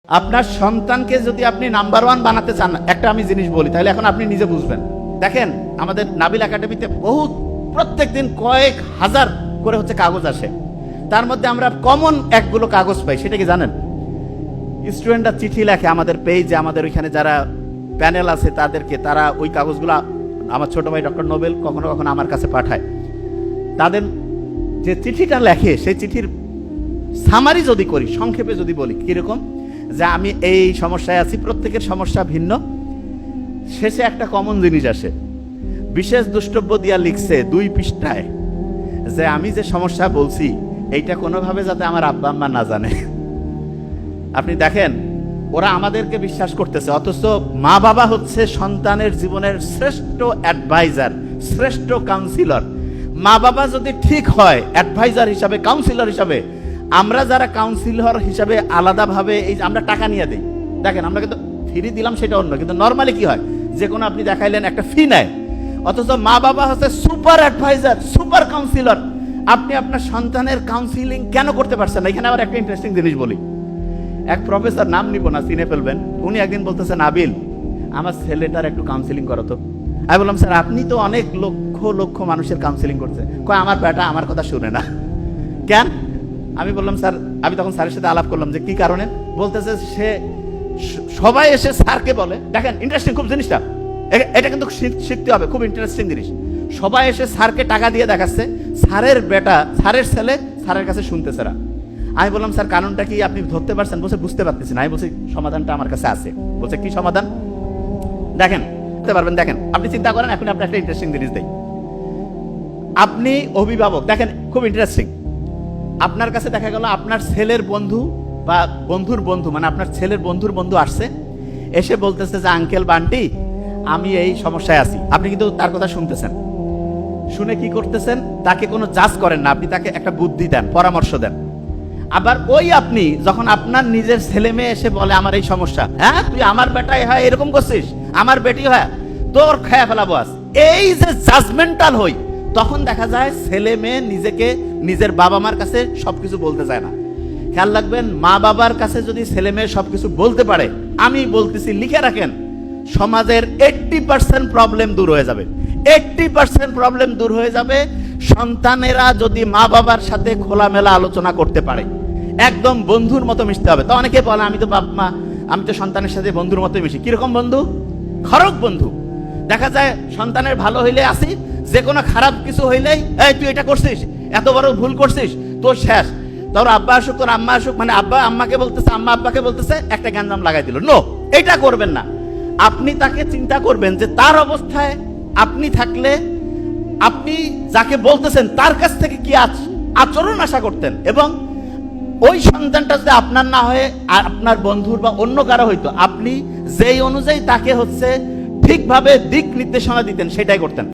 আপনার সন্তানকে যদি আপনি নাম্বার ওয়ান বানাতে চান, একটা আমি জিনিস বলি, তাহলে এখন আপনি নিজে বুঝবেন। দেখেন, আমাদের নাবিল একাডেমিতে বহুত প্রত্যেক দিন কয়েক হাজার করে হচ্ছে কাগজ আসে। তার মধ্যে আমরা কমন একগুলো কাগজ পাই, সেটা কি জানেন? স্টুডেন্টরা চিঠি লেখে আমাদের পেজে, আমাদের ওইখানে যারা প্যানেল আছে তাদেরকে, তারা ওই কাগজগুলো আমার ছোট ভাই ডক্টর নোবেল কখনো কখনো আমার কাছে পাঠায়। তাদের যে চিঠিটা লেখে, সেই চিঠির সামারি যদি করি, সংক্ষেপে যদি বলি কিরকম, যে আমি এই সমস্যায় আছি, প্রত্যেকের সমস্যা ভিন্ন, শেষে একটা কমন জিনিস আসে। বিশেষ দ্রষ্টব্য দিয়া লিখছে 2 পৃষ্ঠায় যে আমি যে সমস্যা বলছি এইটা কোনোভাবে যাতে আমার আব্বা আম্মা না জানে। আপনি দেখেন, ওরা আমাদেরকে বিশ্বাস করতেছে, অথচ মা বাবা হচ্ছে সন্তানের জীবনের শ্রেষ্ঠ অ্যাডভাইজার, শ্রেষ্ঠ কাউন্সিলর। মা বাবা যদি ঠিক হয় অ্যাডভাইজার হিসাবে, কাউন্সিলর হিসাবে, আমরা যারা কাউন্সিলর হিসাবে আলাদাভাবে এই আমরা টাকা নিয়ে দিই, দেখেন আমরা কিন্তু ফ্রি দিলাম সেটা অন্য, কিন্তু নর্মালি কি হয়, যে কোনো আপনি দেখাইলেন একটা ফি নেয়, অথচ মা বাবা হচ্ছে সুপার অ্যাডভাইজার, সুপার কাউন্সিলর। আপনি আপনার সন্তানের কাউন্সিলিং কেন করতে পারছেন না? এখানে আবার একটা ইন্টারেস্টিং জিনিস বলি। এক প্রফেসর, নাম নিব না, চিনে ফেলবেন, উনি একদিন বলতেছেন, নাবিল আমার ছেলেটার একটু কাউন্সিলিং করো তো। আমি বললাম, স্যার আপনি তো অনেক লক্ষ লক্ষ মানুষের কাউন্সিলিং করছেন। কয় আমার বেটা আমার কথা শুনে না। কেন? আমি বললাম, স্যার, আমি তখন স্যারের সাথে আলাপ করলাম যে কি কারণে। বলতেছে সে সবাই এসে স্যারকে বলে, দেখেন ইন্টারেস্টিং খুব জিনিসটা, এটা কিন্তু শিখতে হবে, খুব ইন্টারেস্টিং জিনিস। সবাই এসে স্যারকে টাকা দিয়ে দেখাচ্ছে, স্যারের বেটা, স্যারের ছেলে স্যারের কাছে শুনতেছে না। আমি বললাম, স্যার কারণটা কি আপনি ধরতে পারছেন? বলছে বুঝতে পারতেছি না। আমি বলছি সমাধানটা আমার কাছে আছে। বলছে কি সমাধান? দেখেন, বুঝতে পারবেন। দেখেন, আপনি চিন্তা করেন, এখন আপনি একটা ইন্টারেস্টিং জিনিস দেই। আপনি অভিভাবক, দেখেন খুব ইন্টারেস্টিং। আপনার কাছে দেখা গেল আপনার ছেলের বন্ধু বা বন্ধুর বন্ধু, মানে আপনার ছেলের বন্ধুর বন্ধু আসছে, এসে বলতেছে যে আঙ্কেল বান্টি আমি এই সমস্যায় আছি। আপনি কিন্তু তার কথা শুনতেছেন, শুনে কি করতেছেন? তাকে কোনো জাজ করেন না, আপনি তাকে একটা বুদ্ধি দেন, পরামর্শ দেন। আবার ওই আপনি যখন আপনার নিজের ছেলে মেয়ে এসে বলে আমার এই সমস্যা, হ্যাঁ তুই আমার বেটাই হয় এরকম করছিস, আমার বেটি হয় তোর খেয়া ফেলাবো আজ, এই যে জাজমেন্টাল হই, তখন দেখা যায় ছেলে মেয়ে নিজেকে নিজের বাবা মার কাছে সবকিছু বলতে চায় না। খেয়াল রাখবেন, মা বাবার কাছে যদি ছেলে মেয়ে সবকিছু বলতে পারে, আমি বলতেছি লিখে রাখেন, সমাজের 80% প্রবলেম দূর হয়ে যাবে। 80% প্রবলেম দূর হয়ে যাবে সন্তানেরা যদি মা বাবার সাথে খোলামেলা আলোচনা করতে পারে। একদম বন্ধুর মতো মিশতে হবে। তো অনেকে বলে আমি তো বাপ মা, আমি তো সন্তানের সাথে বন্ধুর মতো মিশি। কিরকম বন্ধু? খরক বন্ধু। দেখা যায় সন্তানের ভালো হইলে আসি, যে কোনো খারাপ কিছু হইলেই এই তুই এটা করছিস, এত বড় ভুল করছিস, তোর শেষ। তোর আব্বা আসুক, তোর আম্মা আসুক, মানে আব্বা আম্মাকে বলতেছে, আম্মা আব্বাকে বলতেছে, একটা গ্যাঞ্জাম লাগাই দিল। নো, এটা করবেন না। আপনি তাকে চিন্তা করবেন যে তার অবস্থায় আপনি থাকলে আপনি যাকে বলতেছেন তার কাছ থেকে কি আচরণ আশা করতেন, এবং ওই সন্তানটা যদি আপনার না হয়ে আপনার বন্ধুর বা অন্য কারো হইতো, আপনি যেই অনুযায়ী তাকে হচ্ছে ঠিকভাবে দিক নির্দেশনা দিতেন, সেটাই করতেন।